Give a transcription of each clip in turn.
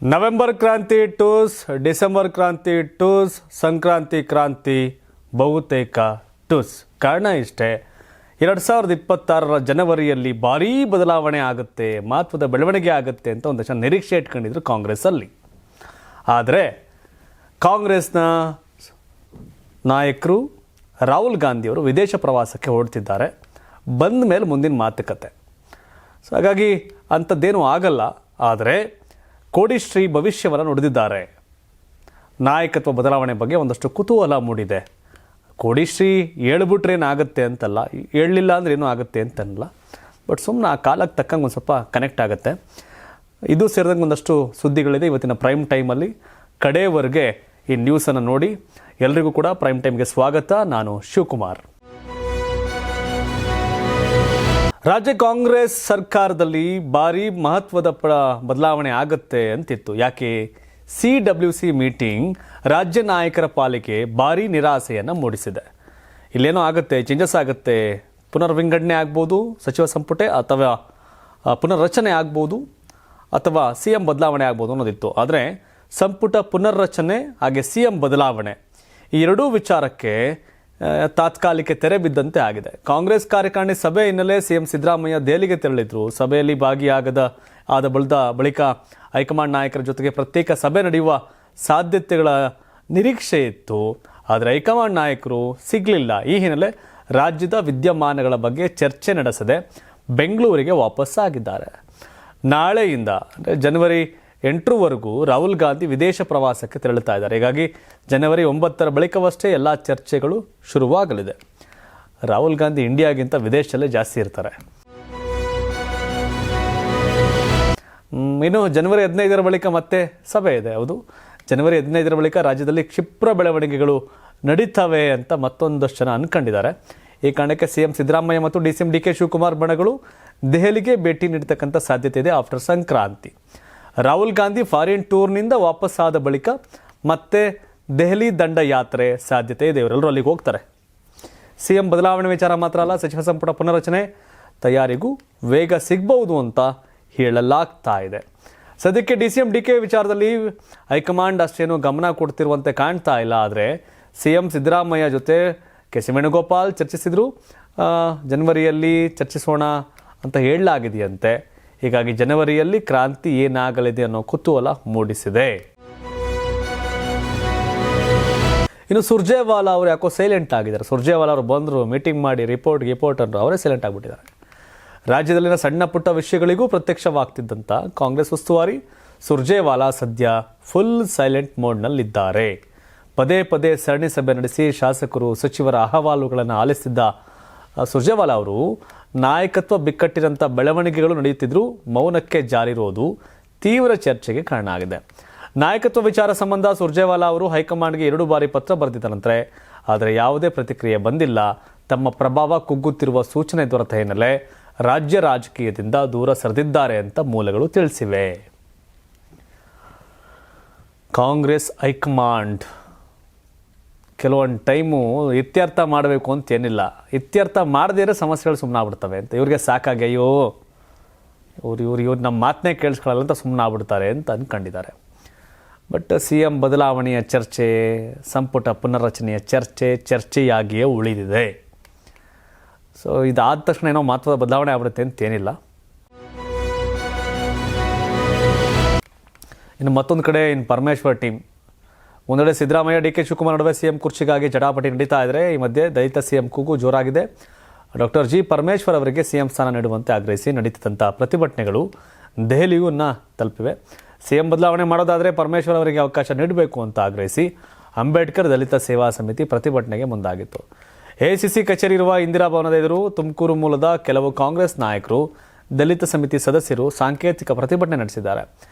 November ಕ್ರಾಂತಿ twos, December ಕ್ರಾಂತಿ twos, Sankranti ಕ್ರಾಂತಿ ಬಹುತೇಕ ಟೂಸ್. ಕಾರಣ ಇಷ್ಟೇ, 2026 ಜನವರಿಯಲ್ಲಿ ಭಾರೀ ಬದಲಾವಣೆ ಆಗುತ್ತೆ, ಮಹತ್ವದ ಬೆಳವಣಿಗೆ ಆಗುತ್ತೆ ಅಂತ ಒಂದಷ್ಟು ನಿರೀಕ್ಷೆ ಇಟ್ಕೊಂಡಿದ್ರು ಕಾಂಗ್ರೆಸ್ಸಲ್ಲಿ. ಆದರೆ ಕಾಂಗ್ರೆಸ್ನ ನಾಯಕರು ರಾಹುಲ್ ಗಾಂಧಿಯವರು ವಿದೇಶ ಪ್ರವಾಸಕ್ಕೆ ಹೊರಡ್ತಿದ್ದಾರೆ. ಬಂದ ಮೇಲೆ ಮುಂದಿನ ಮಾತುಕತೆ. ಸೊ ಹಾಗಾಗಿ ಅಂಥದ್ದೇನೂ ಆಗಲ್ಲ. ಆದರೆ ಕೋಡಿಶ್ರೀ ಭವಿಷ್ಯವನ್ನು ನುಡಿದಿದ್ದಾರೆ. ನಾಯಕತ್ವ ಬದಲಾವಣೆ ಬಗ್ಗೆ ಒಂದಷ್ಟು ಕುತೂಹಲ ಮೂಡಿದೆ. ಕೋಡಿಶ್ರೀ ಹೇಳ್ಬಿಟ್ರೆ ಏನಾಗುತ್ತೆ ಅಂತಲ್ಲ, ಹೇಳಲಿಲ್ಲ ಅಂದರೆ ಏನೂ ಆಗುತ್ತೆ ಅಂತಲ್ಲ, ಬಟ್ ಸುಮ್ಮನೆ ಆ ಕಾಲಕ್ಕೆ ತಕ್ಕಂಗೆ ಒಂದು ಸ್ವಲ್ಪ ಕನೆಕ್ಟ್ ಆಗುತ್ತೆ. ಇದು ಸೇರಿದಂಗೆ ಒಂದಷ್ಟು ಸುದ್ದಿಗಳಿದೆ ಇವತ್ತಿನ ಪ್ರೈಮ್ ಟೈಮಲ್ಲಿ. ಕಡೆಯವರೆಗೆ ಈ ನ್ಯೂಸನ್ನು ನೋಡಿ. ಎಲ್ರಿಗೂ ಕೂಡ ಪ್ರೈಮ್ ಟೈಮ್ಗೆ ಸ್ವಾಗತ. ನಾನು ಶಿವಕುಮಾರ್. ರಾಜ್ಯ ಕಾಂಗ್ರೆಸ್ ಸರ್ಕಾರದಲ್ಲಿ ಭಾರಿ ಮಹತ್ವದ ಬದಲಾವಣೆ ಆಗುತ್ತೆ ಅಂತಿತ್ತು. ಯಾಕೆ? CWC ಮೀಟಿಂಗ್ ರಾಜ್ಯ ನಾಯಕರ ಪಾಲಿಗೆ ಭಾರಿ ನಿರಾಸೆಯನ್ನು ಮೂಡಿಸಿದೆ. ಇಲ್ಲೇನೋ ಆಗುತ್ತೆ, ಚೇಂಜಸ್ ಆಗುತ್ತೆ, ಪುನರ್ವಿಂಗಡಣೆ ಆಗ್ಬೋದು ಸಚಿವ ಸಂಪುಟ, ಅಥವಾ ಪುನರ್ರಚನೆ ಆಗ್ಬೋದು, ಅಥವಾ CM ಬದಲಾವಣೆ ಆಗ್ಬೋದು ಅನ್ನೋದಿತ್ತು. ಆದರೆ ಸಂಪುಟ ಪುನರ್ರಚನೆ ಹಾಗೆ CM ಬದಲಾವಣೆ ಈ ಎರಡೂ ವಿಚಾರಕ್ಕೆ ತಾತ್ಕಾಲಿಕ ತೆರೆ ಬಿದ್ದಂತೆ ಆಗಿದೆ. ಕಾಂಗ್ರೆಸ್ ಕಾರ್ಯಕಾರಿಣಿ ಸಭೆ ಹಿನ್ನೆಲೆ CM ಸಿದ್ದರಾಮಯ್ಯ ದೆಹಲಿಗೆ ತೆರಳಿದ್ರು. ಸಭೆಯಲ್ಲಿ ಭಾಗಿಯಾದ ಬಳಿಕ ಹೈಕಮಾಂಡ್ ನಾಯಕರ ಜೊತೆಗೆ ಪ್ರತ್ಯೇಕ ಸಭೆ ನಡೆಯುವ ಸಾಧ್ಯತೆಗಳ ನಿರೀಕ್ಷೆ ಇತ್ತು. ಆದರೆ ಹೈಕಮಾಂಡ್ ನಾಯಕರು ಸಿಗಲಿಲ್ಲ. ಈ ಹಿನ್ನೆಲೆ ರಾಜ್ಯದ ವಿದ್ಯಮಾನಗಳ ಬಗ್ಗೆ ಚರ್ಚೆ ನಡೆಸದೆ ಬೆಂಗಳೂರಿಗೆ ವಾಪಸ್ಸಾಗಿದ್ದಾರೆ. ನಾಳೆಯಿಂದ ಅಂದರೆ ಜನವರಿ 8ರವರೆಗೂ ರಾಹುಲ್ ಗಾಂಧಿ ವಿದೇಶ ಪ್ರವಾಸಕ್ಕೆ ತೆರಳುತ್ತಾ ಇದ್ದಾರೆ. ಹೀಗಾಗಿ ಜನವರಿ 9ರ ಬಳಿಕವಷ್ಟೇ ಎಲ್ಲ ಚರ್ಚೆಗಳು ಶುರುವಾಗಲಿದೆ. ರಾಹುಲ್ ಗಾಂಧಿ ಇಂಡಿಯಾಗಿಂತ ವಿದೇಶದಲ್ಲೇ ಜಾಸ್ತಿ ಇರ್ತಾರೆ. ಇನ್ನು ಜನವರಿ 15ರ ಬಳಿಕ ಮತ್ತೆ ಸಭೆ ಇದೆ. ಹೌದು, ಜನವರಿ 15ರ ಬಳಿಕ ರಾಜ್ಯದಲ್ಲಿ ಕ್ಷಿಪ್ರ ಬೆಳವಣಿಗೆಗಳು ನಡೀತವೆ ಅಂತ ಮತ್ತೊಂದಷ್ಟು ಜನ ಅನ್ಕೊಂಡಿದ್ದಾರೆ. ಈ ಕಾರಣಕ್ಕೆ CM ಸಿದ್ದರಾಮಯ್ಯ ಮತ್ತು DK ಶಿವಕುಮಾರ್ ಬಣಗಳು ದೆಹಲಿಗೆ ಭೇಟಿ ನೀಡತಕ್ಕಂಥ ಸಾಧ್ಯತೆ ಇದೆ. ಆಫ್ಟರ್ ಸಂಕ್ರಾಂತಿ ರಾಹುಲ್ ಗಾಂಧಿ ಫಾರಿನ್ ಟೂರ್ನಿಂದ ವಾಪಸ್ಸಾದ ಬಳಿಕ ಮತ್ತೆ ದೆಹಲಿ ದಂಡಯಾತ್ರೆ ಸಾಧ್ಯತೆ ಇದೆ. ಇವರೆಲ್ಲರೂ ಅಲ್ಲಿಗೆ ಹೋಗ್ತಾರೆ. CM ಬದಲಾವಣೆ ವಿಚಾರ ಮಾತ್ರ ಅಲ್ಲ, ಸಚಿವ ಸಂಪುಟ ಪುನರ್ರಚನೆ ತಯಾರಿಗೂ ವೇಗ ಸಿಗಬಹುದು ಅಂತ ಹೇಳಲಾಗ್ತಾ ಇದೆ. ಸದ್ಯಕ್ಕೆ DK ವಿಚಾರದಲ್ಲಿ ಹೈಕಮಾಂಡ್ ಅಷ್ಟೇನು ಗಮನ ಕೊಡ್ತಿರುವಂತೆ ಕಾಣ್ತಾ ಇಲ್ಲ. ಆದರೆ CM ಸಿದ್ದರಾಮಯ್ಯ ಜೊತೆ KC ವೇಣುಗೋಪಾಲ್ ಚರ್ಚಿಸಿದ್ರು. ಜನವರಿಯಲ್ಲಿ ಚರ್ಚಿಸೋಣ ಅಂತ ಹೇಳಲಾಗಿದೆಯಂತೆ. ಹೀಗಾಗಿ ಜನವರಿಯಲ್ಲಿ ಕ್ರಾಂತಿ ಏನಾಗಲಿದೆ ಅನ್ನೋ ಕುತೂಹಲ ಮೂಡಿಸಿದೆ. ಇನ್ನು ಸುರ್ಜೇವಾಲಾ ಅವರು ಯಾಕೋ ಸೈಲೆಂಟ್ ಆಗಿದ್ದಾರೆ. ಸುರ್ಜೇವಾಲಾ ಅವರು ಬಂದರು, ಮೀಟಿಂಗ್ ಮಾಡಿ ರಿಪೋರ್ಟ್ ಅಂದರು, ಅವರೇ ಸೈಲೆಂಟ್ ಆಗಿಬಿಟ್ಟಿದ್ದಾರೆ. ರಾಜ್ಯದಲ್ಲಿನ ಸಣ್ಣ ಪುಟ್ಟ ವಿಷಯಗಳಿಗೂ ಪ್ರತ್ಯಕ್ಷವಾಗ್ತಿದ್ದಂಥ ಕಾಂಗ್ರೆಸ್ ಉಸ್ತುವಾರಿ ಸುರ್ಜೇವಾಲಾ ಸದ್ಯ ಫುಲ್ ಸೈಲೆಂಟ್ ಮೋಡ್ನಲ್ಲಿದ್ದಾರೆ. ಪದೇ ಸರಣಿ ಸಭೆ ನಡೆಸಿ ಶಾಸಕರು ಸಚಿವರ ಅಹವಾಲುಗಳನ್ನು ಆಲಿಸಿದ್ದ ಸುರ್ಜೇವಾಲಾ ಅವರು ನಾಯಕತ್ವ ಬಿಕ್ಕಟ್ಟಿರಂಥ ಬೆಳವಣಿಗೆಗಳು ನಡೆಯುತ್ತಿದ್ದರೂ ಮೌನಕ್ಕೆ ಜಾರಿರೋದು ತೀವ್ರ ಚರ್ಚೆಗೆ ಕಾರಣ ಆಗಿದೆ. ನಾಯಕತ್ವ ವಿಚಾರ ಸಂಬಂಧ ಸುರ್ಜೇವಾಲಾ ಅವರು ಹೈಕಮಾಂಡ್ಗೆ 2 ಬಾರಿ ಪತ್ರ ಬರೆದಿದ್ದರಂತೆ. ಆದರೆ ಯಾವುದೇ ಪ್ರತಿಕ್ರಿಯೆ ಬಂದಿಲ್ಲ. ತಮ್ಮ ಪ್ರಭಾವ ಕುಗ್ಗುತ್ತಿರುವ ಸೂಚನೆ ದೊರೆತ ಹಿನ್ನೆಲೆ ರಾಜ್ಯ ರಾಜಕೀಯದಿಂದ ದೂರ ಸರಿದಿದ್ದಾರೆ ಅಂತ ಮೂಲಗಳು ತಿಳಿಸಿವೆ. ಕಾಂಗ್ರೆಸ್ ಹೈಕಮಾಂಡ್ ಕೆಲವೊಂದು ಟೈಮು ಇತ್ಯರ್ಥ ಮಾಡಬೇಕು ಅಂತೇನಿಲ್ಲ, ಇತ್ಯರ್ಥ ಮಾಡದೇ ಸಮಸ್ಯೆಗಳು ಸುಮ್ಮನಾಗ್ಬಿಡ್ತವೆ ಅಂತ. ಇವ್ರಿಗೆ ಸಾಕಾಗಿ ಅಯ್ಯೋ ಇವ್ರು ನಮ್ಮ ಮಾತನ್ನೇ ಕೇಳಿಸ್ಕೊಳ್ಳಲ್ಲ ಅಂತ ಸುಮ್ಮನಾಗ್ಬಿಡ್ತಾರೆ ಅಂತ ಅಂದ್ಕೊಂಡಿದ್ದಾರೆ. ಬಟ್ CM ಬದಲಾವಣೆಯ ಚರ್ಚೆ, ಸಂಪುಟ ಪುನರ್ರಚನೆಯ ಚರ್ಚೆಯಾಗಿಯೇ ಉಳಿದಿದೆ. ಸೊ ಇದಾದ ತಕ್ಷಣ ಏನೋ ಮಹತ್ವದ ಬದಲಾವಣೆ ಆಗ್ಬಿಡುತ್ತೆ ಅಂತೇನಿಲ್ಲ. ಇನ್ನು ಮತ್ತೊಂದು ಕಡೆ ಪರಮೇಶ್ವರ್ ಟೀಮ್ ಒಂದೆಡೆ ಸಿದ್ದರಾಮಯ್ಯ DK ಶಿವಕುಮಾರ್ ನಡುವೆ CM ಕುರ್ಚಿಗಾಗಿ ಜಟಾಪಟಿ ನಡೀತಾ ಇದ್ದರೆ ಈ ಮಧ್ಯೆ ದಲಿತ CM ಕೂಗು ಜೋರಾಗಿದೆ. ಡಾಕ್ಟರ್ G ಪರಮೇಶ್ವರ್ ಅವರಿಗೆ CM ಸ್ಥಾನ ನೀಡುವಂತೆ ಆಗ್ರಹಿಸಿ ನಡೀತಿದ್ದಂಥ ಪ್ರತಿಭಟನೆಗಳು ದೆಹಲಿಯನ್ನ ತಲುಪಿವೆ. CM ಬದಲಾವಣೆ ಮಾಡೋದಾದರೆ ಪರಮೇಶ್ವರ್ ಅವರಿಗೆ ಅವಕಾಶ ನೀಡಬೇಕು ಅಂತ ಆಗ್ರಹಿಸಿ ಅಂಬೇಡ್ಕರ್ ದಲಿತ ಸೇವಾ ಸಮಿತಿ ಪ್ರತಿಭಟನೆಗೆ ಮುಂದಾಗಿತ್ತು. ACC ಕಚೇರಿ ಇರುವ ಇಂದಿರಾ ಭವನದ ಎದುರು ತುಮಕೂರು ಮೂಲದ ಕೆಲವು ಕಾಂಗ್ರೆಸ್ ನಾಯಕರು, ದಲಿತ ಸಮಿತಿ ಸದಸ್ಯರು ಸಾಂಕೇತಿಕ ಪ್ರತಿಭಟನೆ ನಡೆಸಿದ್ದಾರೆ.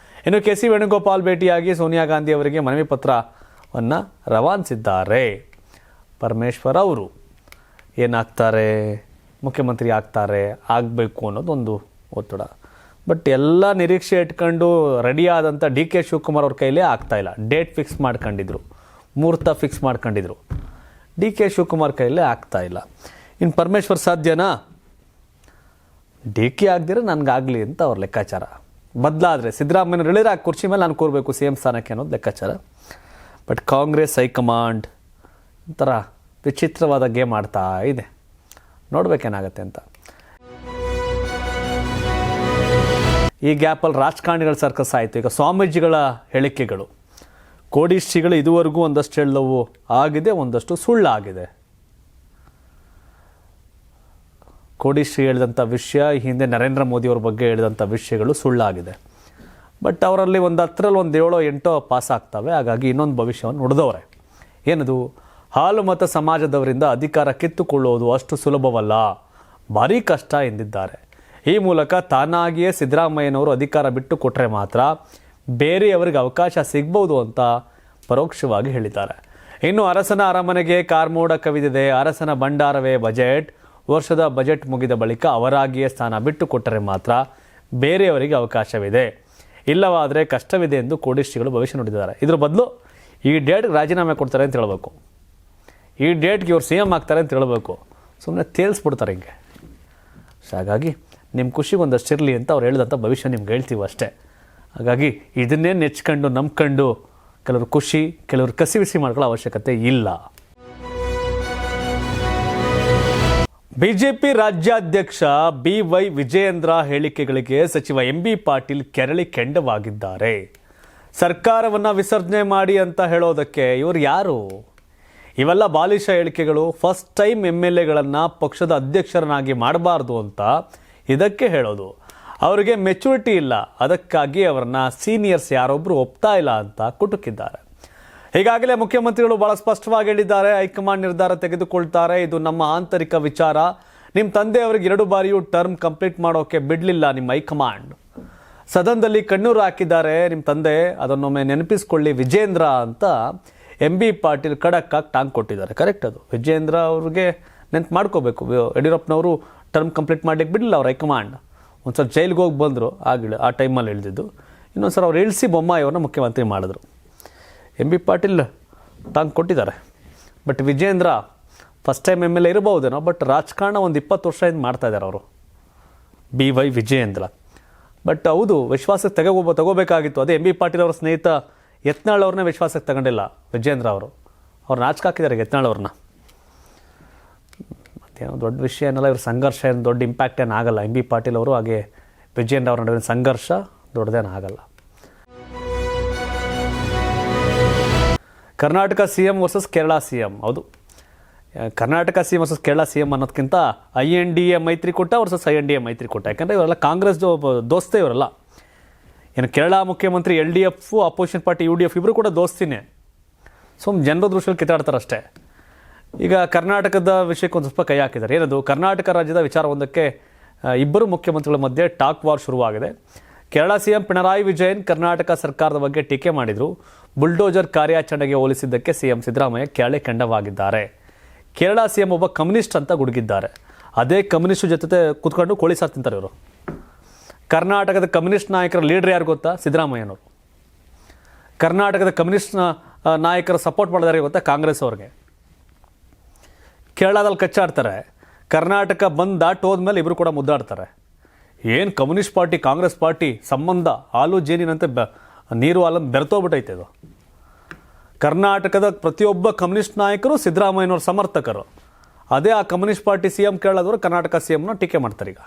ಇನ್ನು KC ವೇಣುಗೋಪಾಲ್ ಭೇಟಿಯಾಗಿ ಸೋನಿಯಾ ಗಾಂಧಿ ಅವರಿಗೆ ಮನವಿ ಪತ್ರವನ್ನು ರವಾನಿಸಿದ್ದಾರೆ. ಪರಮೇಶ್ವರ್ ಅವರು ಏನಾಗ್ತಾರೆ, ಮುಖ್ಯಮಂತ್ರಿ ಆಗಬೇಕು ಅನ್ನೋದೊಂದು ಒತ್ತಡ. ಬಟ್ ಎಲ್ಲ ನಿರೀಕ್ಷೆ ಇಟ್ಕೊಂಡು ರೆಡಿಯಾದಂಥ DK ಶಿವಕುಮಾರ್ ಅವ್ರ ಕೈಲೇ ಆಗ್ತಾಯಿಲ್ಲ. ಡೇಟ್ ಫಿಕ್ಸ್ ಮಾಡ್ಕೊಂಡಿದ್ರು, ಮುಹೂರ್ತ ಫಿಕ್ಸ್ ಮಾಡ್ಕೊಂಡಿದ್ರು. DK ಶಿವಕುಮಾರ್ ಕೈಲೇ ಆಗ್ತಾಯಿಲ್ಲ. ಇನ್ನು ಪರಮೇಶ್ವರ್ ಸಾಧ್ಯನಾ? DK ಆಗದಿರ ನನಗಾಗಲಿ ಅಂತ ಅವ್ರ ಲೆಕ್ಕಾಚಾರ. ಬದಲಾದರೆ ಸಿದ್ದರಾಮಯ್ಯ ಎಳಿರ ಕುರ್ಚಿ ಮೇಲೆ ನಾನು ಕೂರಬೇಕು ಸಿ ಎಂ ಸ್ಥಾನಕ್ಕೆ ಅನ್ನೋದು ಲೆಕ್ಕಾಚಾರ. ಬಟ್ ಕಾಂಗ್ರೆಸ್ ಹೈಕಮಾಂಡ್ ಒಂಥರ ವಿಚಿತ್ರವಾದ ಗೇಮ್ ಆಡ್ತಾ ಇದೆ, ನೋಡ್ಬೇಕೇನಾಗತ್ತೆ ಅಂತ. ಈ ಗ್ಯಾಪಲ್ಲಿ ರಾಜಕಾರಣಿಗಳ ಸರ್ಕಸ್ ಆಯಿತು. ಈಗ ಸ್ವಾಮೀಜಿಗಳ ಹೇಳಿಕೆಗಳು, ಕೋಡಿಶ್ರೀಗಳು ಇದುವರೆಗೂ ಒಂದಷ್ಟು ಹೇಳವು ಆಗಿದೆ, ಒಂದಷ್ಟು ಸುಳ್ಳಾಗಿದೆ. ಕೋಡಿಶ್ರೀ ಹೇಳಿದಂಥ ವಿಷಯ, ಹಿಂದೆ ನರೇಂದ್ರ ಮೋದಿಯವ್ರ ಬಗ್ಗೆ ಹೇಳಿದಂಥ ವಿಷಯಗಳು ಸುಳ್ಳಾಗಿದೆ. ಬಟ್ ಅವರಲ್ಲಿ ಒಂದು 10ರಲ್ಲಿ ಒಂದು 7-8 ಪಾಸ್ ಆಗ್ತವೆ. ಹಾಗಾಗಿ ಇನ್ನೊಂದು ಭವಿಷ್ಯವನ್ನು ನುಡಿದವ್ರೆ. ಏನದು? ಹಾಲು ಮತ ಸಮಾಜದವರಿಂದ ಅಧಿಕಾರ ಕಿತ್ತುಕೊಳ್ಳುವುದು ಅಷ್ಟು ಸುಲಭವಲ್ಲ, ಭಾರೀ ಕಷ್ಟ ಎಂದಿದ್ದಾರೆ. ಈ ಮೂಲಕ ತಾನಾಗಿಯೇ ಸಿದ್ದರಾಮಯ್ಯನವರು ಅಧಿಕಾರ ಬಿಟ್ಟು ಕೊಟ್ಟರೆ ಮಾತ್ರ ಬೇರೆಯವರಿಗೆ ಅವಕಾಶ ಸಿಗ್ಬೋದು ಅಂತ ಪರೋಕ್ಷವಾಗಿ ಹೇಳಿದ್ದಾರೆ. ಇನ್ನು ಅರಸನ ಅರಮನೆಗೆ ಕಾರ್ಮೋಡ ಕವಿದಿದೆ, ಅರಸನ ಭಂಡಾರವೇ ಬಜೆಟ್. ವರ್ಷದ ಬಜೆಟ್ ಮುಗಿದ ಬಳಿಕ ಅವರಾಗಿಯೇ ಸ್ಥಾನ ಬಿಟ್ಟು ಕೊಟ್ಟರೆ ಮಾತ್ರ ಬೇರೆಯವರಿಗೆ ಅವಕಾಶವಿದೆ, ಇಲ್ಲವಾದರೆ ಕಷ್ಟವಿದೆ ಎಂದು ಕೋಡಿಶ್ರೀಗಳು ಭವಿಷ್ಯ ನುಡಿದಿದ್ದಾರೆ. ಇದ್ರ ಬದಲು ಈ ಡೇಟ್ಗೆ ರಾಜೀನಾಮೆ ಕೊಡ್ತಾರೆ ಅಂತ ಹೇಳಬೇಕು, ಈ ಡೇಟ್ಗೆ ಇವ್ರು ಸಿ ಎಂ ಆಗ್ತಾರೆ ಅಂತ ಹೇಳಬೇಕು. ಸುಮ್ಮನೆ ತೇಲ್ಸ್ಬಿಡ್ತಾರೆ ಹಿಂಗೆ. ಹಾಗಾಗಿ ನಿಮ್ಮ ಖುಷಿಗೆ ಒಂದಷ್ಟು ಇರಲಿ ಅಂತ ಅವ್ರು ಹೇಳಿದಂಥ ಭವಿಷ್ಯ ನಿಮ್ಗೆ ಹೇಳ್ತೀವಿ ಅಷ್ಟೇ. ಹಾಗಾಗಿ ಇದನ್ನೇ ನೆಚ್ಕೊಂಡು ನಂಬ್ಕೊಂಡು ಕೆಲವರು ಖುಷಿ, ಕೆಲವರು ಕಸಿವಿಸಿ ಮಾಡ್ಕೊಳ್ಳೋ ಅವಶ್ಯಕತೆ ಇಲ್ಲ. ಬಿಜೆಪಿ ರಾಜ್ಯಾಧ್ಯಕ್ಷ BY ವಿಜಯೇಂದ್ರ ಹೇಳಿಕೆಗಳಿಗೆ ಸಚಿವ MB ಪಾಟೀಲ್ ಕೆರಳಿ ಕೆಂಡವಾಗಿದ್ದಾರೆ. ಸರ್ಕಾರವನ್ನು ವಿಸರ್ಜನೆ ಮಾಡಿ ಅಂತ ಹೇಳೋದಕ್ಕೆ ಇವರು ಯಾರು? ಇವೆಲ್ಲ ಬಾಲಿಶ ಹೇಳಿಕೆಗಳು. ಫಸ್ಟ್ ಟೈಮ್ MLAಗಳನ್ನು ಪಕ್ಷದ ಅಧ್ಯಕ್ಷರನ್ನಾಗಿ ಮಾಡಬಾರ್ದು ಅಂತ ಇದಕ್ಕೆ ಹೇಳೋದು. ಅವರಿಗೆ ಮೆಚುರಿಟಿ ಇಲ್ಲ, ಅದಕ್ಕಾಗಿ ಅವರನ್ನ ಸೀನಿಯರ್ಸ್ ಯಾರೊಬ್ಬರು ಒಪ್ತಾ ಇಲ್ಲ ಅಂತ ಕುಟುಕಿದ್ದಾರೆ. ಈಗಾಗಲೇ ಮುಖ್ಯಮಂತ್ರಿಗಳು ಬಹಳ ಸ್ಪಷ್ಟವಾಗಿ ಹೇಳಿದ್ದಾರೆ, ಹೈಕಮಾಂಡ್ ನಿರ್ಧಾರ ತೆಗೆದುಕೊಳ್ತಾರೆ, ಇದು ನಮ್ಮ ಆಂತರಿಕ ವಿಚಾರ. ನಿಮ್ಮ ತಂದೆಯವರಿಗೆ 2 ಬಾರಿಯೂ ಟರ್ಮ್ ಕಂಪ್ಲೀಟ್ ಮಾಡೋಕೆ ಬಿಡಲಿಲ್ಲ ನಿಮ್ಮ ಹೈಕಮಾಂಡ್. ಸದನದಲ್ಲಿ ಕಣ್ಣೂರು ಹಾಕಿದ್ದಾರೆ ನಿಮ್ಮ ತಂದೆ, ಅದನ್ನೊಮ್ಮೆ ನೆನಪಿಸ್ಕೊಳ್ಳಿ ವಿಜೇಂದ್ರ ಅಂತ MB ಪಾಟೀಲ್ ಖಡಕ್ಕಾಗಿ ಟಾಂಗ್ ಕೊಟ್ಟಿದ್ದಾರೆ. ಕರೆಕ್ಟ್, ಅದು ವಿಜೇಂದ್ರ ಅವ್ರಿಗೆ ನೆನ್ಪು ಮಾಡ್ಕೋಬೇಕು. ಯಡಿಯೂರಪ್ಪನವರು ಟರ್ಮ್ ಕಂಪ್ಲೀಟ್ ಮಾಡ್ಲಿಕ್ಕೆ ಬಿಡಲಿಲ್ಲ ಅವ್ರ ಹೈಕಮಾಂಡ್. ಒಂದು ಸಲ ಜೈಲಿಗೆ ಹೋಗಿ ಬಂದರು, ಆ ಟೈಮಲ್ಲಿ ಇಳಿದಿದ್ದು. ಇನ್ನೊಂದು ಸಲ ಅವ್ರು ಇಳಿಸಿ ಬೊಮ್ಮಾಯಿ ಅವ್ರನ್ನ ಮುಖ್ಯಮಂತ್ರಿ ಮಾಡಿದ್ರು. MB ಪಾಟೀಲ್ ಟಾಂಗ್ ಕೊಟ್ಟಿದ್ದಾರೆ. But Vijayendra first time MLA ಇರಬಹುದೇನೋ, ಬಟ್ ರಾಜಕಾರಣ ಒಂದು 20 ವರ್ಷದಿಂದ ಮಾಡ್ತಾ ಇದ್ದಾರೆ ಅವರು, BY ವಿಜಯೇಂದ್ರ. ಬಟ್ ಹೌದು, ವಿಶ್ವಾಸಕ್ಕೆ ತಗೋಬೇಕಾಗಿತ್ತು. ಅದೇ MB ಪಾಟೀಲ್ ಅವರ ಸ್ನೇಹಿತ ಯತ್ನಾಳ್ ಅವ್ರನ್ನೇ ವಿಶ್ವಾಸಕ್ಕೆ ತಗೊಂಡಿಲ್ಲ ವಿಜೇಂದ್ರ ಅವರು. ಅವ್ರು ನಾಚಿಕೆ ಹಾಕಿದ್ದಾರೆ ಯತ್ನಾಳ್ ಅವ್ರನ್ನ. ಮತ್ತೇನೋ ದೊಡ್ಡ ವಿಷಯ ಏನಲ್ಲ, ಇವ್ರ ಸಂಘರ್ಷ ಏನು ದೊಡ್ಡ ಇಂಪ್ಯಾಕ್ಟ್ ಏನು ಆಗಲ್ಲ. MB ಪಾಟೀಲ್ ಅವರು ಹಾಗೆ ವಿಜೇಂದ್ರ ಅವ್ರ ನಡುವಿನ ಸಂಘರ್ಷ ದೊಡ್ಡದೇನು ಆಗಲ್ಲ. Karnataka CM versus Kerala CM. ಹೌದು, Karnataka CM versus Kerala CM ಅನ್ನೋದಕ್ಕಿಂತ INDA ಮೈತ್ರಿಕೂಟ ವರ್ಸಸ್ INDA ಮೈತ್ರಿಕೂಟ. ಯಾಕಂದರೆ ಇವರೆಲ್ಲ ಕಾಂಗ್ರೆಸ್ ದೋಸ್ತೆ ಇವರೆಲ್ಲ. ಏನು ಕೇರಳ ಮುಖ್ಯಮಂತ್ರಿ LDF, ಅಪೋಸಿಷನ್ ಪಾರ್ಟಿ UDF ಇಬ್ಬರು ಕೂಡ ದೋಸ್ತಿನೇ. ಜನರ ದೃಷ್ಟಿಯಲ್ಲಿ ಕಿತ್ತಾಡ್ತಾರೆ ಅಷ್ಟೇ. ಈಗ ಕರ್ನಾಟಕದ ವಿಷಯಕ್ಕೆ ಒಂದು ಸ್ವಲ್ಪ ಕೈ ಹಾಕಿದ್ದಾರೆ. ಏನದು? ಕರ್ನಾಟಕ ರಾಜ್ಯದ ವಿಚಾರವೊಂದಕ್ಕೆ ಇಬ್ಬರು ಮುಖ್ಯಮಂತ್ರಿಗಳ ಮಧ್ಯೆ ಟಾಕ್ ವಾರ್ ಶುರುವಾಗಿದೆ. ಕೇರಳ CM ಪಿಣರಾಯಿ ವಿಜಯನ್ ಕರ್ನಾಟಕ ಸರ್ಕಾರದ ಬಗ್ಗೆ ಟೀಕೆ ಮಾಡಿದರು. ಬುಲ್ಡೋಜರ್ ಕಾರ್ಯಾಚರಣೆಗೆ ಹೋಲಿಸಿದ್ದಕ್ಕೆ CM ಸಿದ್ದರಾಮಯ್ಯ ಕೆರಳಿ ಕೆಂಡವಾಗಿದ್ದಾರೆ. ಕೇರಳ CM ಒಬ್ಬ ಕಮ್ಯುನಿಸ್ಟ್ ಅಂತ ಗುಡುಗಿದ್ದಾರೆ. ಅದೇ ಕಮ್ಯುನಿಸ್ಟ್ ಜೊತೆ ಕೂತ್ಕೊಂಡು ಕೋಳಿ ಸಾರು ತಿಂತಾರೆ ಇವರು. ಕರ್ನಾಟಕದ ಕಮ್ಯುನಿಸ್ಟ್ ನಾಯಕರ ಲೀಡರ್ ಯಾರು ಗೊತ್ತಾ? ಸಿದ್ದರಾಮಯ್ಯನವರು. ಕರ್ನಾಟಕದ ಕಮ್ಯುನಿಸ್ಟ್ ನಾಯಕರ ಸಪೋರ್ಟ್ ಮಾಡಿದಾರೆ ಗೊತ್ತಾ? ಕಾಂಗ್ರೆಸ್ ಅವ್ರಿಗೆ. ಕೇರಳದಲ್ಲಿ ಕಚ್ಚಾಡ್ತಾರೆ, ಕರ್ನಾಟಕ ಬಂದು ದಾಟ್ ಹೋದ್ಮೇಲೆ ಇಬ್ಬರು ಕೂಡ ಮುದ್ದಾಡ್ತಾರೆ. ಏನು ಕಮ್ಯುನಿಸ್ಟ್ ಪಾರ್ಟಿ ಕಾಂಗ್ರೆಸ್ ಪಾರ್ಟಿ ಸಂಬಂಧ ಹಾಲು ಜೇನಿನಂತೆ ನೀರು ಹಾಲನ್ನು ಬೆರೆತೋಗ್ಬಿಟ್ಟೈತೆ ಇದು. ಕರ್ನಾಟಕದ ಪ್ರತಿಯೊಬ್ಬ ಕಮ್ಯುನಿಸ್ಟ್ ನಾಯಕರು ಸಿದ್ದರಾಮಯ್ಯನವ್ರ ಸಮರ್ಥಕರು. ಅದೇ ಆ ಕಮ್ಯುನಿಸ್ಟ್ ಪಾರ್ಟಿ CM ಕೇರಳದವರು ಕರ್ನಾಟಕ CMನ ಟೀಕೆ ಮಾಡ್ತಾರೆ ಈಗ.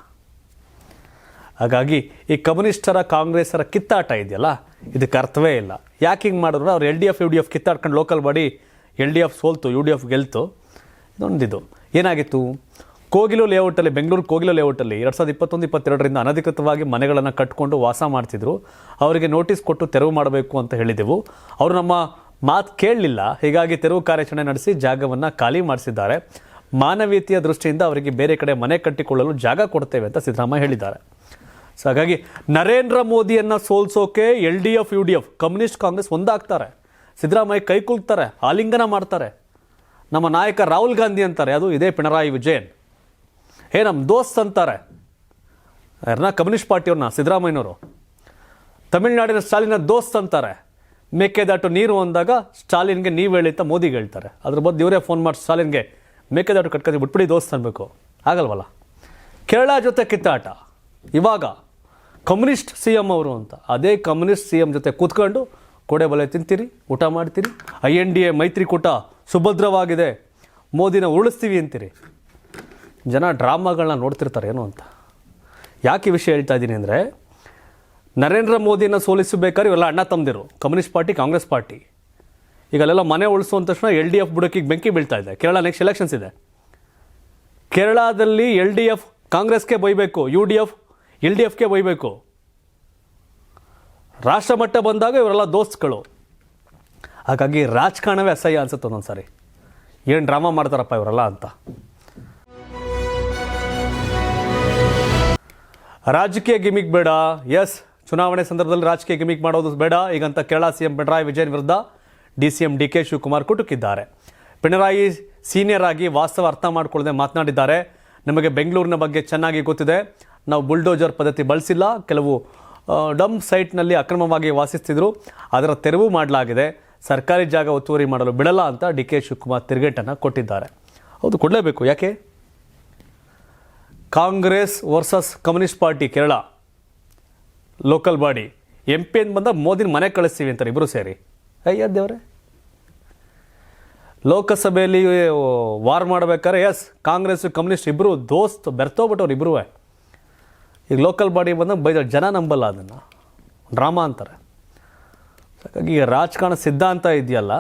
ಹಾಗಾಗಿ ಈ ಕಮ್ಯುನಿಸ್ಟರ ಕಾಂಗ್ರೆಸ್ಸರ ಕಿತ್ತಾಟ ಇದೆಯಲ್ಲ, ಇದಕ್ಕೆ ಅರ್ಥವೇ ಇಲ್ಲ. ಯಾಕೆ ಹಿಂಗೆ ಮಾಡಿದ್ರು? ಅವ್ರು LDF UDF ಕಿತ್ತಾಡ್ಕೊಂಡು ಲೋಕಲ್ ಬಾಡಿ LDF ಸೋಲ್ತು, UDF ಗೆಲ್ತು. ಇದೊಂದಿದು ಏನಾಗಿತ್ತು? ಕೋಗಿಲು ಲೇಔಟಲ್ಲಿ, ಬೆಂಗಳೂರು ಕೋಗಿಲು ಲೇಔಟಲ್ಲಿ 2021-22ರಿಂದ ಅನಧಿಕೃತವಾಗಿ ಮನೆಗಳನ್ನು ಕಟ್ಟಿಕೊಂಡು ವಾಸ ಮಾಡ್ತಿದ್ರು. ಅವರಿಗೆ ನೋಟಿಸ್ ಕೊಟ್ಟು ತೆರವು ಮಾಡಬೇಕು ಅಂತ ಹೇಳಿದೆವು. ಅವರು ನಮ್ಮ ಮಾತು ಕೇಳಲಿಲ್ಲ. ಹೀಗಾಗಿ ತೆರವು ಕಾರ್ಯಾಚರಣೆ ನಡೆಸಿ ಜಾಗವನ್ನು ಖಾಲಿ ಮಾಡಿಸಿದ್ದಾರೆ. ಮಾನವೀಯತೆಯ ದೃಷ್ಟಿಯಿಂದ ಅವರಿಗೆ ಬೇರೆ ಕಡೆ ಮನೆ ಕಟ್ಟಿಕೊಳ್ಳಲು ಜಾಗ ಕೊಡ್ತೇವೆ ಅಂತ ಸಿದ್ದರಾಮಯ್ಯ ಹೇಳಿದ್ದಾರೆ. ಸೊ ಹಾಗಾಗಿ ನರೇಂದ್ರ ಮೋದಿಯನ್ನು ಸೋಲ್ಸೋಕೆ LDF UDF ಕಮ್ಯುನಿಸ್ಟ್ ಕಾಂಗ್ರೆಸ್ ಒಂದಾಗ್ತಾರೆ. ಸಿದ್ದರಾಮಯ್ಯ ಕೈ ಕುಲ್ತಾರೆ, ಆಲಿಂಗನ ಮಾಡ್ತಾರೆ. ನಮ್ಮ ನಾಯಕ ರಾಹುಲ್ ಗಾಂಧಿ ಅಂತಾರೆ, ಅದು ಇದೇ ಪಿಣರಾಯಿ ವಿಜಯನ್. ನಮ್ಮ ದೋಸ್ತ್ ಅಂತಾರೆ ಯಾರನ್ನ? ಕಮ್ಯುನಿಸ್ಟ್ ಪಾರ್ಟಿಯವ್ರನ್ನ, ಸಿದ್ದರಾಮಯ್ಯನವರು. ತಮಿಳುನಾಡಿನ ಸ್ಟಾಲಿನ ದೋಸ್ತ್ ಅಂತಾರೆ. ಮೇಕೆದಾಟು ನೀರು ಅಂದಾಗ ಸ್ಟಾಲಿನ್ಗೆ ನೀವು ಹೇಳಿ ಅಂತ ಮೋದಿಗೆ ಹೇಳ್ತಾರೆ. ಅದ್ರ ಬದ್ದು ಇವರೇ ಫೋನ್ ಮಾಡಿ ಸ್ಟಾಲಿನ್ಗೆ ಮೇಕೆದಾಟು ಕಟ್ಕೊಂಡು ಬಿಟ್ಬಿಡಿ ದೋಸ್ತ್ ಅನ್ಬೇಕು. ಆಗಲ್ವಲ್ಲ. ಕೇರಳ ಜೊತೆ ಕಿತ್ತಾಟ. ಇವಾಗ ಕಮ್ಯುನಿಸ್ಟ್ ಸಿ ಎಮ್ ಅವರು ಅಂತ. ಅದೇ ಕಮ್ಯುನಿಸ್ಟ್ ಸಿ ಎಮ್ ಜೊತೆ ಕೂತ್ಕೊಂಡು ಕೋಡೆ ಬಲೆ ತಿಂತೀರಿ, ಊಟ ಮಾಡ್ತೀರಿ. INDA ಮೈತ್ರಿಕೂಟ ಸುಭದ್ರವಾಗಿದೆ, ಮೋದಿನ ಉರುಳಿಸ್ತೀವಿ ಅಂತೀರಿ. ಜನ ಡ್ರಾಮಾಗಳನ್ನ ನೋಡ್ತಿರ್ತಾರೆ ಏನು ಅಂತ. ಯಾಕೆ ಈ ವಿಷಯ ಹೇಳ್ತಾ ಇದ್ದೀನಿ ಅಂದರೆ, ನರೇಂದ್ರ ಮೋದಿಯನ್ನು ಸೋಲಿಸಬೇಕಾದ್ರೆ ಇವೆಲ್ಲ ಅಣ್ಣ ತಮ್ಮದಿರು, ಕಮ್ಯುನಿಸ್ಟ್ ಪಾರ್ಟಿ, ಕಾಂಗ್ರೆಸ್ ಪಾರ್ಟಿ. ಈಗ ಅಲ್ಲೆಲ್ಲ ಮನೆ ಉಳಿಸುವಂತ ತಕ್ಷಣ LDF ಬುಡಕಿಗೆ ಬೆಂಕಿ ಬೀಳ್ತಾ ಇದೆ. ಕೇರಳ ನೆಕ್ಸ್ಟ್ ಎಲೆಕ್ಷನ್ಸ್ ಇದೆ. ಕೇರಳದಲ್ಲಿ LDF ಕಾಂಗ್ರೆಸ್ಗೆ ಬೈಬೇಕು, UDF LDFಗೆ ಬೈಬೇಕು. ರಾಷ್ಟ್ರ ಮಟ್ಟ ಬಂದಾಗ ಇವರೆಲ್ಲ ದೋಸ್ತ್ಗಳು. ಹಾಗಾಗಿ ರಾಜಕಾರಣವೇ ಅಸಹ್ಯ ಅನ್ಸುತ್ತೆ ಒಂದೊಂದು ಸಾರಿ. ಏನು ಡ್ರಾಮಾ ಮಾಡ್ತಾರಪ್ಪ ಇವರೆಲ್ಲ ಅಂತ. ರಾಜಕೀಯ ಗಿಮಿಕ್ ಬೇಡ. ಎಸ್, ಚುನಾವಣೆ ಸಂದರ್ಭದಲ್ಲಿ ರಾಜಕೀಯ ಗಿಮಿಕ್ ಮಾಡೋದು ಬೇಡ ಈಗಂತ ಕೇರಳ CM ಪಿಣರಾಯಿ ವಿಜಯನ್ ವಿರುದ್ಧ DCM DK ಶಿವಕುಮಾರ್ ಕುಟುಕಿದ್ದಾರೆ. ಪಿಣರಾಯಿ ಸೀನಿಯರ್ ಆಗಿ ವಾಸ್ತವ ಅರ್ಥ ಮಾಡಿಕೊಳ್ಳದೆ ಮಾತನಾಡಿದ್ದಾರೆ. ನಮಗೆ ಬೆಂಗಳೂರಿನ ಬಗ್ಗೆ ಚೆನ್ನಾಗಿ ಗೊತ್ತಿದೆ. ನಾವು ಬುಲ್ಡೋಜರ್ ಪದ್ಧತಿ ಬಳಸಿಲ್ಲ. ಕೆಲವು ಡಂಪ್ ಸೈಟ್ನಲ್ಲಿ ಅಕ್ರಮವಾಗಿ ವಾಸಿಸ್ತಿದ್ರು, ಅದರ ತೆರವು ಮಾಡಲಾಗಿದೆ. ಸರ್ಕಾರಿ ಜಾಗ ಒತ್ತುವರಿ ಮಾಡಲು ಬಿಡಲ್ಲ ಅಂತ DK ಶಿವಕುಮಾರ್ ತಿರುಗೇಟನ್ನು ಕೊಟ್ಟಿದ್ದಾರೆ. ಹೌದು, ಕೊಡಲೇಬೇಕು. ಯಾಕೆ? Congress versus communist party Kerala local body. MP ಅಂತ ಬಂದ ಮೋದಿನ ಮನೆ ಕಳಿಸ್ತೀವಿ ಅಂತಾರೆ ಇಬ್ಬರು ಸೇರಿ. ಅಯ್ಯ ದೇವ್ರೆ, ಲೋಕಸಭೆಯಲ್ಲಿ ವಾರ್ ಮಾಡಬೇಕಾದ್ರೆ ಎಸ್, ಕಾಂಗ್ರೆಸ್ ಕಮ್ಯುನಿಸ್ಟ್ ಇಬ್ಬರು ದೋಸ್ತ್ ಬೆರ್ತೋಗ್ಬಿಟ್ಟವ್ರು ಇಬ್ಬರೂ. ಈಗ ಲೋಕಲ್ ಬಾಡಿ ಬಂದಾಗ ಬೈದ ಜನ ನಂಬಲ್ಲ, ಅದನ್ನು ಡ್ರಾಮಾ ಅಂತಾರೆ. ಹಾಗಾಗಿ ರಾಜಕಾರಣ ಸಿದ್ಧಾಂತ ಇದೆಯಲ್ಲ,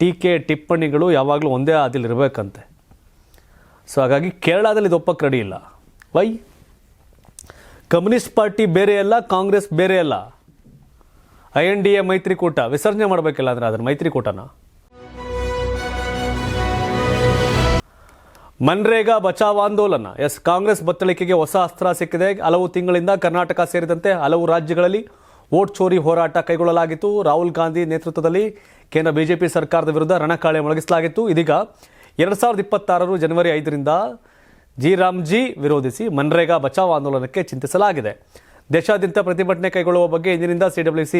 ಟೀಕೆ ಟಿಪ್ಪಣಿಗಳು ಯಾವಾಗಲೂ ಒಂದೇ ಆದಿಲ್ ಇರಬೇಕಂತೆ. ಸೊ ಹಾಗಾಗಿ ಕೇರಳದಲ್ಲಿ ಇದು ಒಪ್ಪಕ್ಕೆ ರೆಡಿ ಇಲ್ಲ. ವೈ? ಕಮ್ಯುನಿಸ್ಟ್ ಪಾರ್ಟಿ ಬೇರೆ ಅಲ್ಲ, ಕಾಂಗ್ರೆಸ್ ಬೇರೆ ಅಲ್ಲ. INDA ಮೈತ್ರಿಕೂಟ ವಿಸರ್ಜನೆ ಮಾಡಬೇಕಿಲ್ಲ ಅಂದರೆ ಅದರ ಮೈತ್ರಿಕೂಟನ. ಮನ್ರೇಗಾ ಬಚಾವ್ ಆಂದೋಲನ. ಎಸ್, ಕಾಂಗ್ರೆಸ್ ಬತ್ತಳಿಕೆಗೆ ಹೊಸ ಅಸ್ತ್ರ ಸಿಕ್ಕಿದೆ. ಹಲವು ತಿಂಗಳಿಂದ ಕರ್ನಾಟಕ ಸೇರಿದಂತೆ ಹಲವು ರಾಜ್ಯಗಳಲ್ಲಿ ವೋಟ್ ಚೋರಿ ಹೋರಾಟ ಕೈಗೊಳ್ಳಲಾಗಿತ್ತು. ರಾಹುಲ್ ಗಾಂಧಿ ನೇತೃತ್ವದಲ್ಲಿ ಕೇಂದ್ರ BJP ಸರ್ಕಾರದ ವಿರುದ್ಧ ರಣಕಾಳೆ ಮೊಳಗಿಸಲಾಗಿತ್ತು. ಇದೀಗ 2026 ಜನವರಿ 5ರಿಂದ ರಾಮ್ಜಿ ವಿರೋಧಿಸಿ ಮನ್ರೇಗಾ ಬಚಾವ್ ಆಂದೋಲನಕ್ಕೆ ಚಿಂತಿಸಲಾಗಿದೆ. ದೇಶಾದ್ಯಂತ ಪ್ರತಿಭಟನೆ ಕೈಗೊಳ್ಳುವ ಬಗ್ಗೆ ಇಂದಿನಿಂದ CWC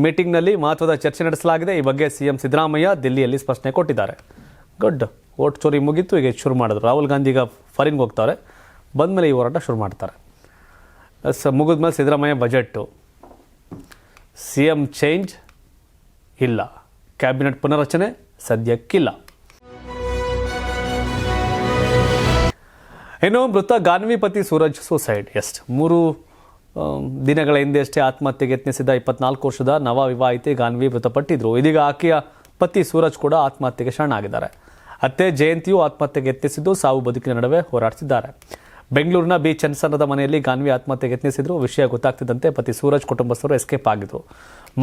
ಮೀಟಿಂಗ್ನಲ್ಲಿ ಮಹತ್ವದ ಚರ್ಚೆ ನಡೆಸಲಾಗಿದೆ. ಈ ಬಗ್ಗೆ CM ಸಿದ್ದರಾಮಯ್ಯ ದಿಲ್ಲಿಯಲ್ಲಿ ಸ್ಪಷ್ಟನೆ ಕೊಟ್ಟಿದ್ದಾರೆ. ಗುಡ್, ವೋಟ್ ಚೋರಿ ಮುಗಿತು, ಈಗ ಶುರು ಮಾಡಿದ್ರು. ರಾಹುಲ್ ಗಾಂಧಿ ಈಗ ಫಾರಿನ್ಗೆ ಹೋಗ್ತಾರೆ, ಬಂದಮೇಲೆ ಈ ಹೋರಾಟ ಶುರು ಮಾಡ್ತಾರೆ. ಮುಗಿದ್ಮೇಲೆ ಸಿದ್ದರಾಮಯ್ಯ ಬಜೆಟ್ಟು. CM ಚೇಂಜ್ ಇಲ್ಲ, ಕ್ಯಾಬಿನೆಟ್ ಪುನರ್ರಚನೆ ಸದ್ಯಕ್ಕಿಲ್ಲ. ಇನ್ನು ಮೃತ ಗಾನ್ವಿ ಪತಿ ಸೂರಜ್ ಸೂಸೈಡ್. ಎಸ್, 3 ದಿನಗಳ ಹಿಂದೆ ಅಷ್ಟೇ ಆತ್ಮಹತ್ಯೆಗೆ ಯತ್ನಿಸಿದ 24 ವರ್ಷದ ನವ ವಿವಾಹಿತೆ ಗಾನ್ವಿ ಮೃತಪಟ್ಟಿದ್ರು. ಇದೀಗ ಆಕೆಯ ಪತಿ ಸೂರಜ್ ಕೂಡ ಆತ್ಮಹತ್ಯೆಗೆ ಶರಣಾಗಿದ್ದಾರೆ. ಅತ್ತೆ ಜಯಂತಿಯು ಆತ್ಮಹತ್ಯೆಗೆ ಯತ್ನಿಸಿದ್ದು ಸಾವು ಬದುಕಿನ ನಡುವೆ ಹೋರಾಡ್ತಿದ್ದಾರೆ. ಬೆಂಗಳೂರಿನ ಬಿ ಚನ್ನಸರದ ಮನೆಯಲ್ಲಿ ಗಾನ್ವಿ ಆತ್ಮಹತ್ಯೆಗೆ ಯತ್ನಿಸಿದ್ರು. ವಿಷಯ ಗೊತ್ತಾಗ್ತಿದ್ದಂತೆ ಪತಿ ಸೂರಜ್ ಕುಟುಂಬಸ್ಥರು ಎಸ್ಕೇಪ್ ಆಗಿದ್ರು.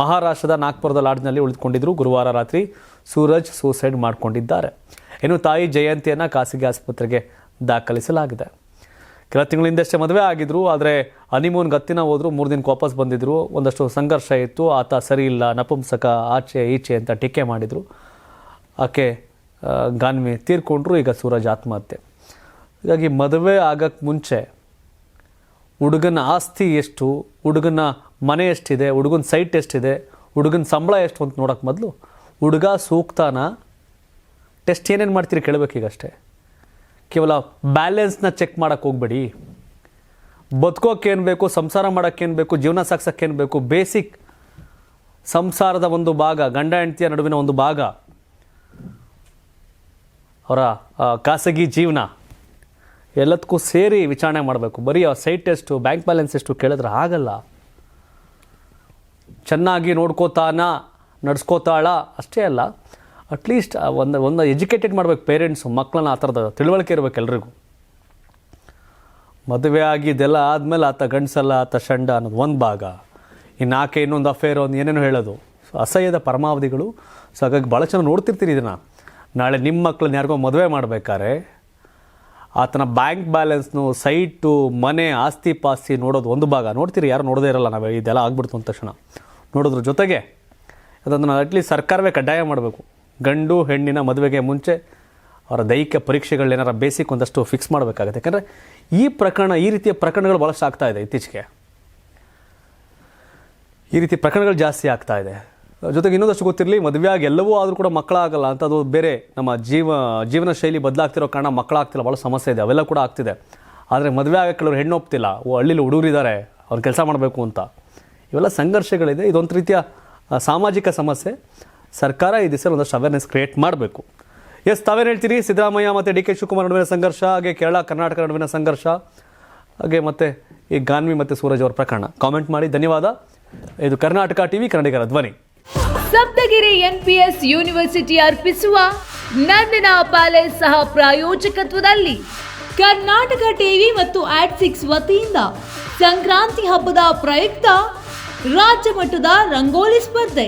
ಮಹಾರಾಷ್ಟ್ರದ ನಾಗ್ಪುರದ ಲಾಡ್ಜ್ನಲ್ಲಿ ಉಳಿದುಕೊಂಡಿದ್ರು. ಗುರುವಾರ ರಾತ್ರಿ ಸೂರಜ್ ಸೂಸೈಡ್ ಮಾಡಿಕೊಂಡಿದ್ದಾರೆ. ಇನ್ನು ತಾಯಿ ಜಯಂತಿಯನ್ನು ಖಾಸಗಿ ಆಸ್ಪತ್ರೆಗೆ ದಾಖಲಿಸಲಾಗಿದೆ. ಕೆಲ ತಿಂಗಳ ಹಿಂದಷ್ಟೇ ಮದುವೆ ಆಗಿದ್ರು, ಆದರೆ ಹನಿಮೂನ್ ಗತ್ತಿನ ಹೋದ್ರು, 3 ದಿನಕ್ಕೆ ವಾಪಸ್ ಬಂದಿದ್ರು. ಒಂದಷ್ಟು ಸಂಘರ್ಷ ಇತ್ತು. ಆತ ಸರಿ ಇಲ್ಲ, ನಪುಂಸಕ, ಆಚೆ ಈಚೆ ಅಂತ ಟೀಕೆ ಮಾಡಿದರು. ಆಕೆ ಗಾನ್ವಿ ತೀರ್ಕೊಂಡ್ರು. ಈಗ ಸೂರಜ್ ಆತ್ಮಹತ್ಯೆ. ಹೀಗಾಗಿ ಮದುವೆ ಆಗಕ್ಕೆ ಮುಂಚೆ ಹುಡುಗನ ಆಸ್ತಿ ಎಷ್ಟು, ಹುಡುಗನ ಮನೆ ಎಷ್ಟಿದೆ, ಹುಡುಗನ ಸೈಟ್ ಎಷ್ಟಿದೆ, ಹುಡುಗನ ಸಂಬಳ ಎಷ್ಟು ಅಂತ ನೋಡೋಕ್ಕೆ ಮೊದಲು ಹುಡುಗ ಸೂಕ್ತನ ಟೆಸ್ಟ್ ಏನೇನು ಮಾಡ್ತೀರಿ ಕೇಳಬೇಕೀಗಷ್ಟೇ. ಕೇವಲ ಬ್ಯಾಲೆನ್ಸ್ನ ಚೆಕ್ ಮಾಡೋಕ್ಕೆ ಹೋಗ್ಬೇಡಿ. ಬದುಕೋಕ್ಕೇನು ಬೇಕು, ಸಂಸಾರ ಮಾಡೋಕ್ಕೇನು ಬೇಕು, ಜೀವನ ಸಾಗಿಸೋಕ್ಕೇನು ಬೇಕು, ಬೇಸಿಕ್ ಸಂಸಾರದ ಒಂದು ಭಾಗ, ಗಂಡ ಹೆಂಡತಿಯ ನಡುವಿನ ಒಂದು ಭಾಗ, ಅವರ ಖಾಸಗಿ ಜೀವನ ಎಲ್ಲದಕ್ಕೂ ಸೇರಿ ವಿಚಾರಣೆ ಮಾಡಬೇಕು. ಬರೀ ಆ ಸೈಟ್ ಎಷ್ಟು, ಬ್ಯಾಂಕ್ ಬ್ಯಾಲೆನ್ಸ್ ಎಷ್ಟು ಕೇಳಿದ್ರೆ ಆಗಲ್ಲ. ಚೆನ್ನಾಗಿ ನೋಡ್ಕೋತಾನ, ನಡೆಸ್ಕೋತಾಳ ಅಷ್ಟೇ ಅಲ್ಲ, ಅಟ್ಲೀಸ್ಟ್ ಒಂದು ಎಜುಕೇಟೆಡ್ ಮಾಡಬೇಕು ಪೇರೆಂಟ್ಸು ಮಕ್ಕಳನ್ನ. ಆ ಥರದ ತಿಳುವಳಿಕೆ ಇರಬೇಕು ಎಲ್ರಿಗೂ. ಮದುವೆ ಆಗಿ ಇದೆಲ್ಲ ಆದಮೇಲೆ ಆತ ಗಂಡಸಲ್ಲ, ಆತ ಷಂಡ ಅನ್ನೋದು ಒಂದು ಭಾಗ, ಇನ್ನು ಆಕೆ ಇನ್ನೊಂದು ಅಫೇರ್ ಒಂದು ಏನೇನು ಹೇಳೋದು. ಸೊ ಅಸಹ್ಯದ ಪರಮಾವಧಿಗಳು. ಸೊ ಹಾಗಾಗಿ ಭಾಳ ಚೆನ್ನಾಗಿ ನೋಡ್ತಿರ್ತೀರಿ ಇದನ್ನು. ನಾಳೆ ನಿಮ್ಮ ಮಕ್ಕಳನ್ನ ಯಾರಿಗೋ ಮದುವೆ ಮಾಡಬೇಕಾದ್ರೆ ಆತನ ಬ್ಯಾಂಕ್ ಬ್ಯಾಲೆನ್ಸ್ನು, ಸೈಟು, ಮನೆ, ಆಸ್ತಿ ಪಾಸ್ತಿ ನೋಡೋದು ಒಂದು ಭಾಗ. ನೋಡ್ತೀರಿ, ಯಾರು ನೋಡೋದೇ ಇರಲ್ಲ. ನಾವು ಇದೆಲ್ಲ ಆಗ್ಬಿಡ್ತು ಅಂದ ತಕ್ಷಣ ನೋಡೋದ್ರ ಜೊತೆಗೆ ಅದನ್ನು ಅಟ್ಲೀಸ್ಟ್ ಸರ್ಕಾರವೇ ಕಡ್ಡಾಯ ಮಾಡಬೇಕು. ಗಂಡು ಹೆಣ್ಣಿನ ಮದುವೆಗೆ ಮುಂಚೆ ಅವರ ದೈಹಿಕ ಪರೀಕ್ಷೆಗಳೇನಾರ ಬೇಸಿಕ್ ಒಂದಷ್ಟು ಫಿಕ್ಸ್ ಮಾಡಬೇಕಾಗುತ್ತೆ. ಯಾಕಂದರೆ ಈ ರೀತಿಯ ಪ್ರಕರಣಗಳು ಭಾಳಷ್ಟು ಆಗ್ತಾ ಇದೆ ಇತ್ತೀಚೆಗೆ. ಈ ರೀತಿ ಪ್ರಕರಣಗಳು ಜಾಸ್ತಿ ಆಗ್ತಾ ಇದೆ. ಜೊತೆಗೆ ಇನ್ನೊಂದಷ್ಟು ಗೊತ್ತಿರಲಿ, ಮದುವೆಯಾಗಿ ಎಲ್ಲವೂ ಆದರೂ ಕೂಡ ಮಕ್ಕಳಾಗಲ್ಲ ಅಂತ. ಅದು ಬೇರೆ ನಮ್ಮ ಜೀವನ ಶೈಲಿ ಬದಲಾಗ್ತಿರೋ ಕಾರಣ ಮಕ್ಕಳಾಗ್ತಿಲ್ಲ, ಭಾಳ ಸಮಸ್ಯೆ ಇದೆ. ಅವೆಲ್ಲ ಕೂಡ ಆಗ್ತಿದೆ. ಆದರೆ ಮದುವೆ ಆಗಕ್ಕೆ ಕೆಲವರು ಹೆಣ್ಣು ಒಪ್ತಿಲ್ಲ. ಹಳ್ಳಿಲಿ ಹುಡುಗರಿದ್ದಾರೆ, ಅವ್ರು ಕೆಲಸ ಮಾಡಬೇಕು ಅಂತ. ಇವೆಲ್ಲ ಸಂಘರ್ಷಗಳಿದೆ. ಇದೊಂದು ರೀತಿಯ ಸಾಮಾಜಿಕ ಸಮಸ್ಯೆ. ಸರ್ಕಾರ ಈ ದಿಸೆಯಲ್ಲಿ ಒಂದಷ್ಟು ಅವೇರ್ನೆಸ್ ಕ್ರಿಯೇಟ್ ಮಾಡಬೇಕು. ಎಸ್, ತಾವೇನು ಹೇಳ್ತೀರಿ? ಸಿದ್ದರಾಮಯ್ಯ ಮತ್ತು ಡಿ ಕೆ ಶಿವಕುಮಾರ್ ನಡುವಿನ ಸಂಘರ್ಷ, ಹಾಗೆ ಕೇರಳ ಕರ್ನಾಟಕ ನಡುವಿನ ಸಂಘರ್ಷ, ಹಾಗೆ ಮತ್ತು ಈ ಗಾನ್ವಿ ಮತ್ತು ಸೂರಜ್ ಅವರ ಪ್ರಕರಣ. ಕಾಮೆಂಟ್ ಮಾಡಿ. ಧನ್ಯವಾದ. ಇದು ಕರ್ನಾಟಕ ಟಿವಿ, ಕನ್ನಡಿಗರ ಧ್ವನಿ. ಸಪ್ತಗಿರಿ NPS ಯೂನಿವರ್ಸಿಟಿ ಅರ್ಪಿಸುವ ನಂದನ ಪ್ಯಾಲೇಸ್ ಸಹ ಪ್ರಾಯೋಜಕತ್ವದಲ್ಲಿ ಕರ್ನಾಟಕ ಟಿವಿ ಮತ್ತು ಆಟ್6 ವತಿಯಿಂದ ಸಂಕ್ರಾಂತಿ ಹಬ್ಬದ ಪ್ರಯುಕ್ತ ರಾಜ್ಯ ಮಟ್ಟದ ರಂಗೋಲಿ ಸ್ಪರ್ಧೆ,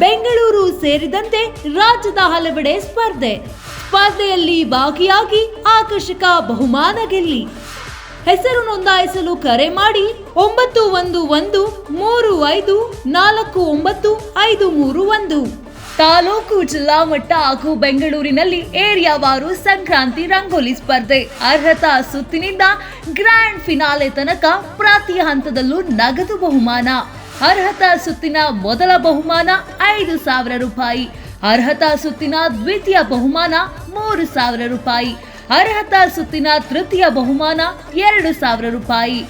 ಬೆಂಗಳೂರು ಸೇರಿದಂತೆ ರಾಜ್ಯದ ಹಲವೆಡೆ ಸ್ಪರ್ಧೆಯಲ್ಲಿ ಭಾಗಿಯಾಗಿ ಆಕರ್ಷಕ ಬಹುಮಾನ ಗೆಲ್ಲಿ. ಹೆಸರು ನೋಂದಾಯಿಸಲು ಕರೆ ಮಾಡಿ 9113549531. ತಾಲೂಕು, ಜಿಲ್ಲಾ ಮಟ್ಟ ಹಾಗೂ ಬೆಂಗಳೂರಿನಲ್ಲಿ ಏರಿಯಾವಾರು ಸಂಕ್ರಾಂತಿ ರಂಗೋಲಿ ಸ್ಪರ್ಧೆ. ಅರ್ಹತಾ ಸುತ್ತಿನಿಂದ ಗ್ರ್ಯಾಂಡ್ ಫಿನಾಲೆ ತನಕ ಪ್ರತಿ ಹಂತದಲ್ಲೂ ನಗದು ಬಹುಮಾನ. ಅರ್ಹತಾ ಸುತ್ತಿನ ಮೊದಲ ಬಹುಮಾನ 5,000 ರೂಪಾಯಿ. ಅರ್ಹತಾ ಸುತ್ತಿನ ದ್ವಿತೀಯ ಬಹುಮಾನ 3,000 ರೂಪಾಯಿ. ಅರ್ಹತಾ ಸುತ್ತಿನ ತೃತೀಯ ಬಹುಮಾನ 2,000 ರೂಪಾಯಿ.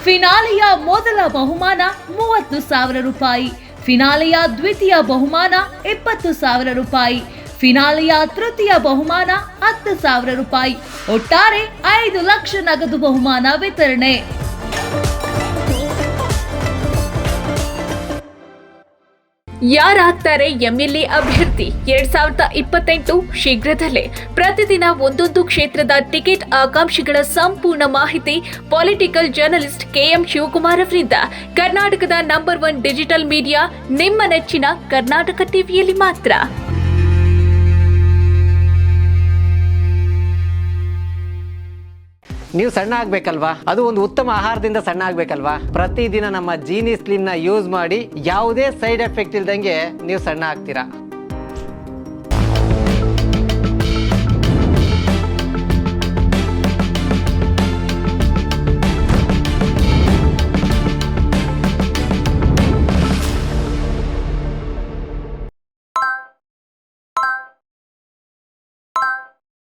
ಫಿನಾಲೆಯ ಮೊದಲ ಬಹುಮಾನ 30,000 ರೂಪಾಯಿ. ಫಿನಾಲೆಯ ದ್ವಿತೀಯ ಬಹುಮಾನ 20,000 ರೂಪಾಯಿ. ಫಿನಾಲೆಯ ತೃತೀಯ ಬಹುಮಾನ 10,000 ರೂಪಾಯಿ. ಒಟ್ಟಾರೆ 5 ಲಕ್ಷ ನಗದು ಬಹುಮಾನ ವಿತರಣೆ. ಯಾರಾಗ್ತಾರೆ MLA ಅಭ್ಯರ್ಥಿ 2028 ಶೀಘ್ರದಲ್ಲೇ. ಪ್ರತಿದಿನ ಒಂದೊಂದು ಕ್ಷೇತ್ರದ ಟಿಕೆಟ್ ಆಕಾಂಕ್ಷಿಗಳ ಸಂಪೂರ್ಣ ಮಾಹಿತಿ ಪೊಲಿಟಿಕಲ್ ಜರ್ನಲಿಸ್ಟ್ KM ಶಿವಕುಮಾರ್ ಅವರಿಂದ. ಕರ್ನಾಟಕದ ನಂಬರ್ 1 ಡಿಜಿಟಲ್ ಮೀಡಿಯಾ ನಿಮ್ಮ ನೆಚ್ಚಿನ ಕರ್ನಾಟಕ ಟಿವಿಯಲ್ಲಿ ಮಾತ್ರ. ನೀವು ಸಣ್ಣ ಆಗ್ಬೇಕಲ್ವಾ? ಅದು ಒಂದು ಉತ್ತಮ ಆಹಾರದಿಂದ ಸಣ್ಣ ಆಗ್ಬೇಕಲ್ವಾ? ಪ್ರತಿದಿನ ನಮ್ಮ ಜೀನಿ ಸ್ಲಿಮ್ ನ ಯೂಸ್ ಮಾಡಿ ಯಾವುದೇ ಸೈಡ್ ಎಫೆಕ್ಟ್ ಇಲ್ದಂಗೆ ನೀವು ಸಣ್ಣ ಆಗ್ತೀರಾ.